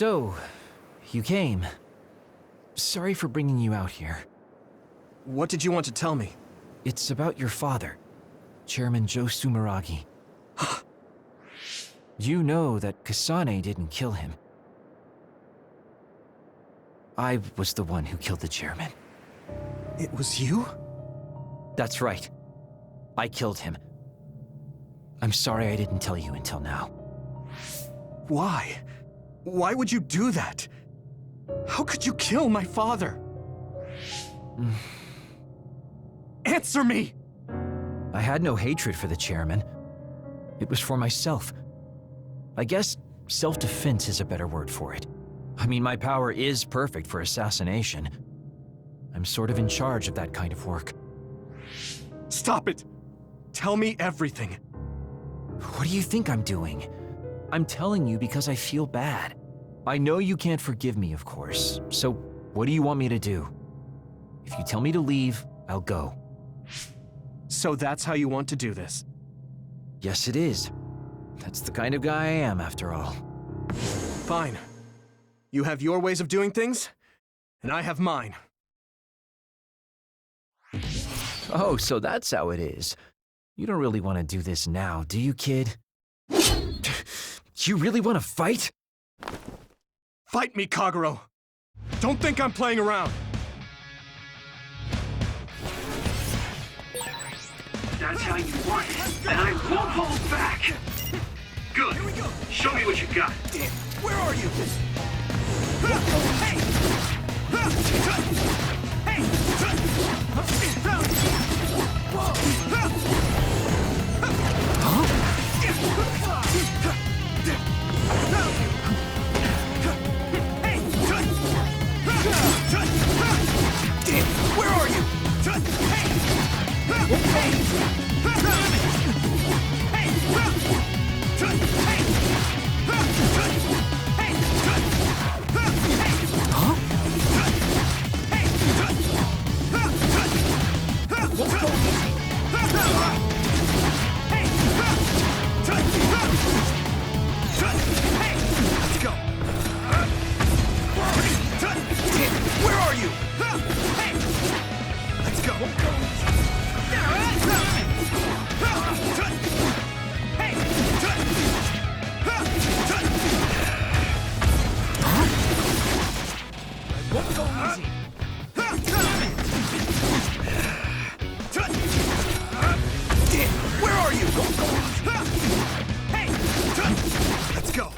So, you came. Sorry for bringing you out here. What did you want to tell me? It's about your father, Chairman Joe Sumeragi. You know that Kasane didn't kill him. I was the one who killed the chairman. It was you? That's right. I killed him. I'm sorry I didn't tell you until now. Why? Why would you do that? How could you kill my father? Answer me! I had no hatred for the chairman. It was for myself. I guess self-defense is a better word for it. I mean, my power is perfect for assassination. I'm sort of in charge of that kind of work. Stop it! Tell me everything. What do you think I'm doing? I'm telling you because I feel bad. I know you can't forgive me, of course, so what do you want me to do? If you tell me to leave, I'll go. So that's how you want to do this? Yes, it is. That's the kind of guy I am, after all. Fine. You have your ways of doing things, and I have mine. Oh, so that's how it is. You don't really want to do this now, do you, kid? You really want to fight? Fight me, Kagero! Don't think I'm playing around! That's how you want it, and I won't hold back! Good. Here we go. Show me what you got. Where are you? Hey! Where are you? Let's go. Where are you? Let's go. Where are you? Let's go.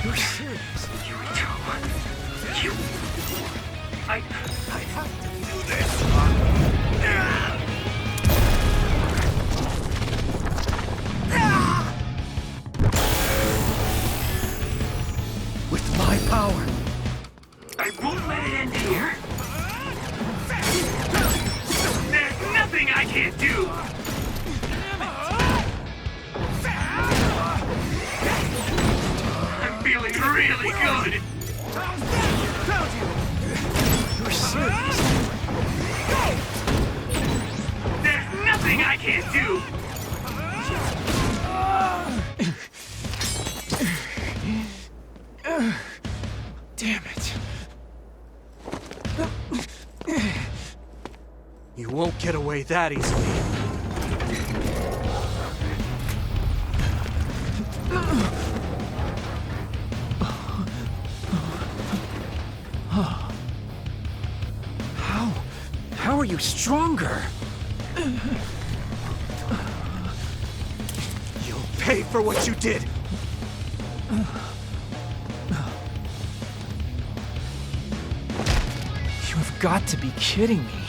You're serious? Yurito. You... I have to do this. With my power. I won't let it end here. There's nothing I can't do. I'm feeling really good. You're serious? There's nothing I can't do. Damn it. You won't get away that easily. How are you stronger? You'll pay for what you did. You have got to be kidding me.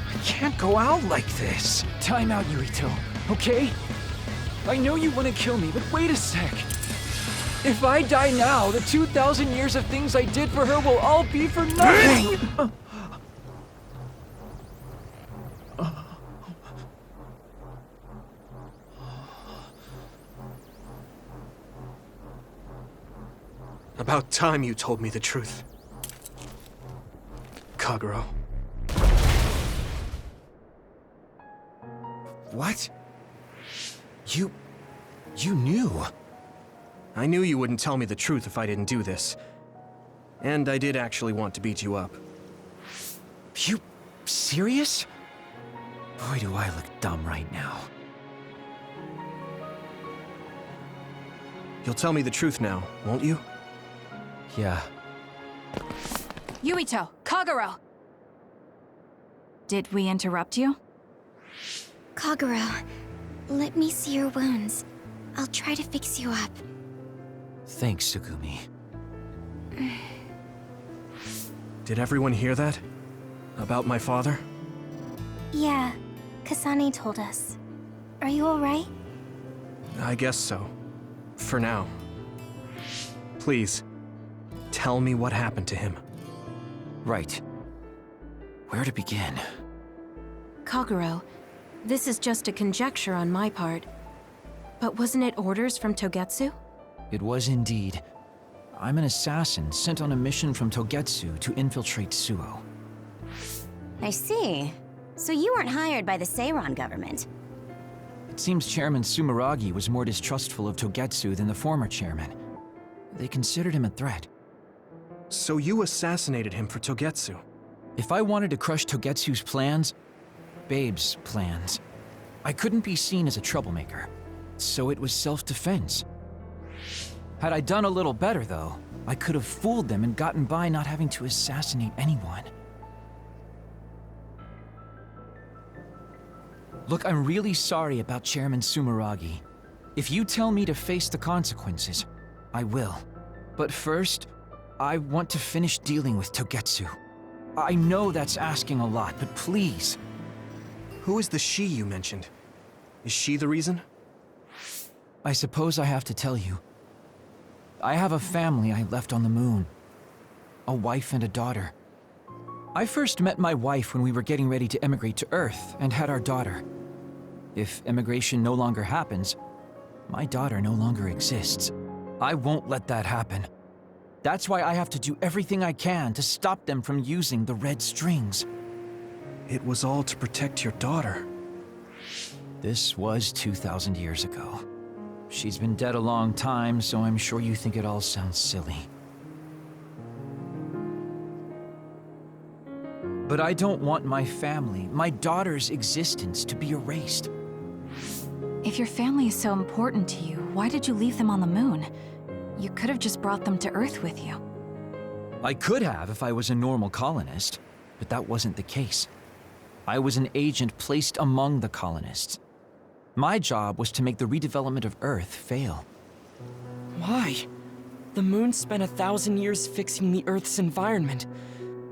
I can't go out like this. Time out, Yurito, okay? I know you want to kill me, but wait a sec. If I die now, the 2,000 years of things I did for her will all be for nothing! About time you told me the truth. Kagero. What? You knew? I knew you wouldn't tell me the truth if I didn't do this. And I did actually want to beat you up. You serious? Boy, do I look dumb right now. You'll tell me the truth now, won't you? Yeah. Yuito, Kagero! Did we interrupt you? Kagero, let me see your wounds. I'll try to fix you up. Thanks, Tsugumi. Did everyone hear that? About my father? Yeah, Kasane told us. Are you alright? I guess so. For now. Please, tell me what happened to him. Right. Where to begin? Kagero, this is just a conjecture on my part. But wasn't it orders from Togetsu? It was indeed. I'm an assassin sent on a mission from Togetsu to infiltrate Suo. I see. So you weren't hired by the Seiran government. It seems Chairman Sumeragi was more distrustful of Togetsu than the former chairman. They considered him a threat. So you assassinated him for Togetsu? If I wanted to crush Togetsu's plans, Babe's plans, I couldn't be seen as a troublemaker. So it was self-defense. Had I done a little better, though, I could have fooled them and gotten by not having to assassinate anyone. Look, I'm really sorry about Chairman Sumeragi. If you tell me to face the consequences, I will. But first, I want to finish dealing with Togetsu. I know that's asking a lot, but please. Who is the she you mentioned? Is she the reason? I suppose I have to tell you. I have a family I left on the moon. A wife and a daughter. I first met my wife when we were getting ready to emigrate to Earth and had our daughter. If emigration no longer happens, my daughter no longer exists. I won't let that happen. That's why I have to do everything I can to stop them from using the red strings. It was all to protect your daughter. This was 2,000 years ago. She's been dead a long time, so I'm sure you think it all sounds silly. But I don't want my family, my daughter's existence, to be erased. If your family is so important to you, why did you leave them on the moon? You could have just brought them to Earth with you. I could have if I was a normal colonist, but that wasn't the case. I was an agent placed among the colonists. My job was to make the redevelopment of Earth fail. Why? The moon spent 1,000 years fixing the Earth's environment,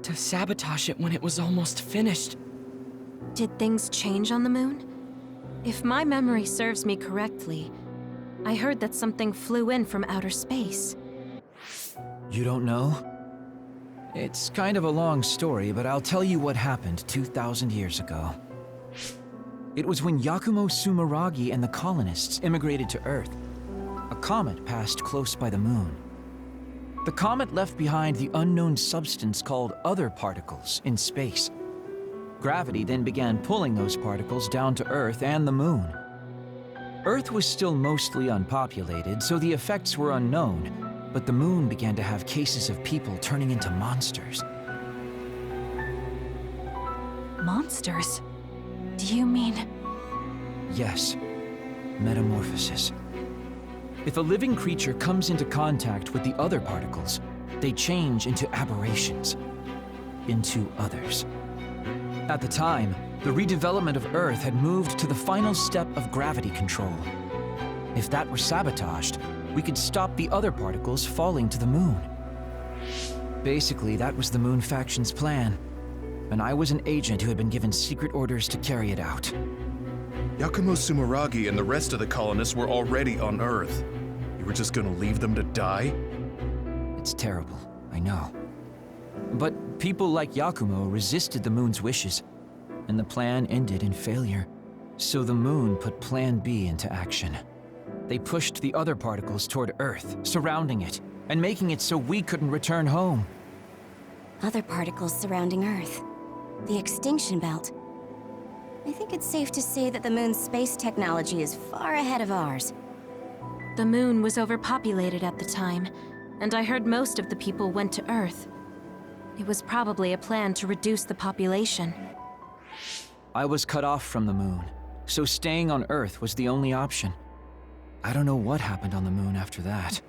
to sabotage it when it was almost finished. Did things change on the moon? If my memory serves me correctly, I heard that something flew in from outer space. You don't know? It's kind of a long story, but I'll tell you what happened 2,000 years ago. It was when Yakumo Sumeragi and the colonists immigrated to Earth. A comet passed close by the moon. The comet left behind the unknown substance called other particles in space. Gravity then began pulling those particles down to Earth and the moon. Earth was still mostly unpopulated, so the effects were unknown, but the moon began to have cases of people turning into monsters. Monsters? Do you mean... Yes, metamorphosis. If a living creature comes into contact with the other particles, they change into aberrations, into others. At the time, the redevelopment of Earth had moved to the final step of gravity control. If that were sabotaged, we could stop the other particles falling to the moon. Basically, that was the Moon Faction's plan, and I was an agent who had been given secret orders to carry it out. Yakumo Sumeragi and the rest of the colonists were already on Earth. You were just gonna leave them to die? It's terrible, I know. But people like Yakumo resisted the moon's wishes, and the plan ended in failure. So the moon put Plan B into action. They pushed the other particles toward Earth, surrounding it, and making it so we couldn't return home. Other particles surrounding Earth. The extinction belt. I think it's safe to say that the moon's space technology is far ahead of ours. The moon was overpopulated at the time, and I heard most of the people went to Earth. It was probably a plan to reduce the population. I was cut off from the moon, so staying on Earth was the only option. I don't know what happened on the moon after that.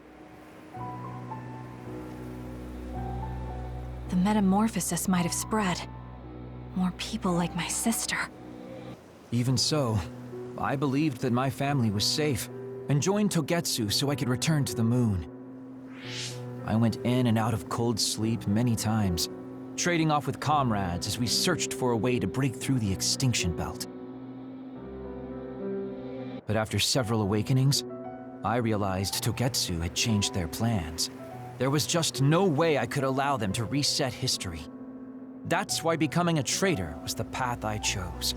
The metamorphosis might have spread. More people like my sister. Even so, I believed that my family was safe, and joined Togetsu so I could return to the moon. I went in and out of cold sleep many times, trading off with comrades as we searched for a way to break through the extinction belt. But after several awakenings, I realized Togetsu had changed their plans. There was just no way I could allow them to reset history. That's why becoming a traitor was the path I chose.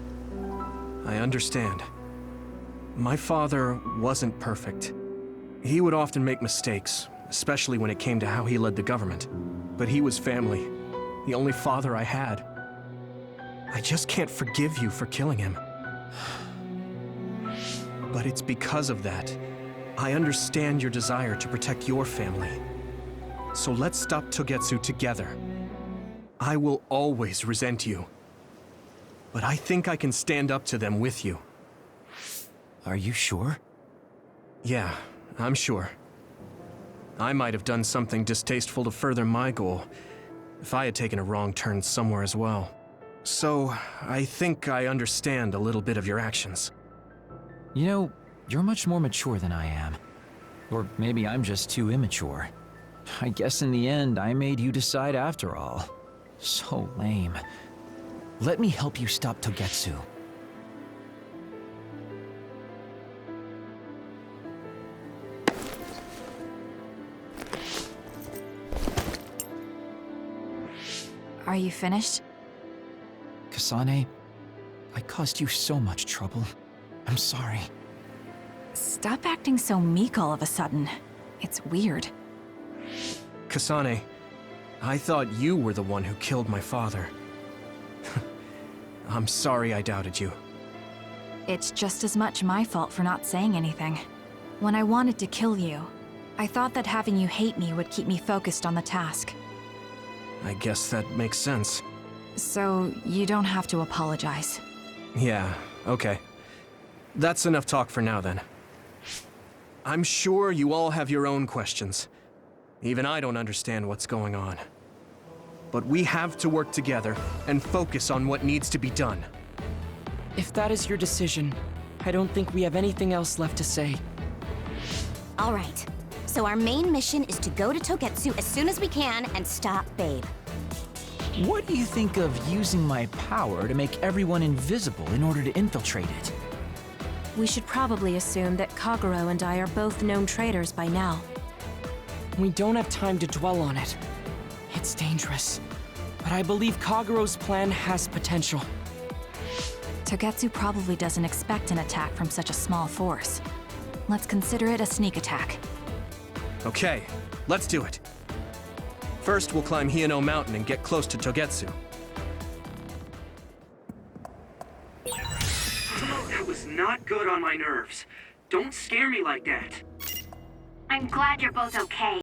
I understand. My father wasn't perfect. He would often make mistakes, especially when it came to how he led the government. But he was family, the only father I had. I just can't forgive you for killing him. But it's because of that. I understand your desire to protect your family. So let's stop Togetsu together. I will always resent you. But I think I can stand up to them with you. Are you sure? Yeah, I'm sure. I might have done something distasteful to further my goal, if I had taken a wrong turn somewhere as well. So, I think I understand a little bit of your actions. You know, you're much more mature than I am. Or maybe I'm just too immature. I guess in the end, I made you decide after all. So lame. Let me help you stop Togetsu. Are you finished? Kasane, I caused you so much trouble. I'm sorry. Stop acting so meek all of a sudden. It's weird. Kasane, I thought you were the one who killed my father. I'm sorry I doubted you. It's just as much my fault for not saying anything. When I wanted to kill you, I thought that having you hate me would keep me focused on the task. I guess that makes sense. So, you don't have to apologize. Yeah, okay. That's enough talk for now then. I'm sure you all have your own questions. Even I don't understand what's going on. But we have to work together and focus on what needs to be done. If that is your decision, I don't think we have anything else left to say. All right. So our main mission is to go to Togetsu as soon as we can and stop Babe. What do you think of using my power to make everyone invisible in order to infiltrate it? We should probably assume that Kagero and I are both known traitors by now. We don't have time to dwell on it. It's dangerous. But I believe Kagero's plan has potential. Togetsu probably doesn't expect an attack from such a small force. Let's consider it a sneak attack. Okay, let's do it. First, we'll climb Hiyano Mountain and get close to Togetsu. That was not good on my nerves. Don't scare me like that. I'm glad you're both okay.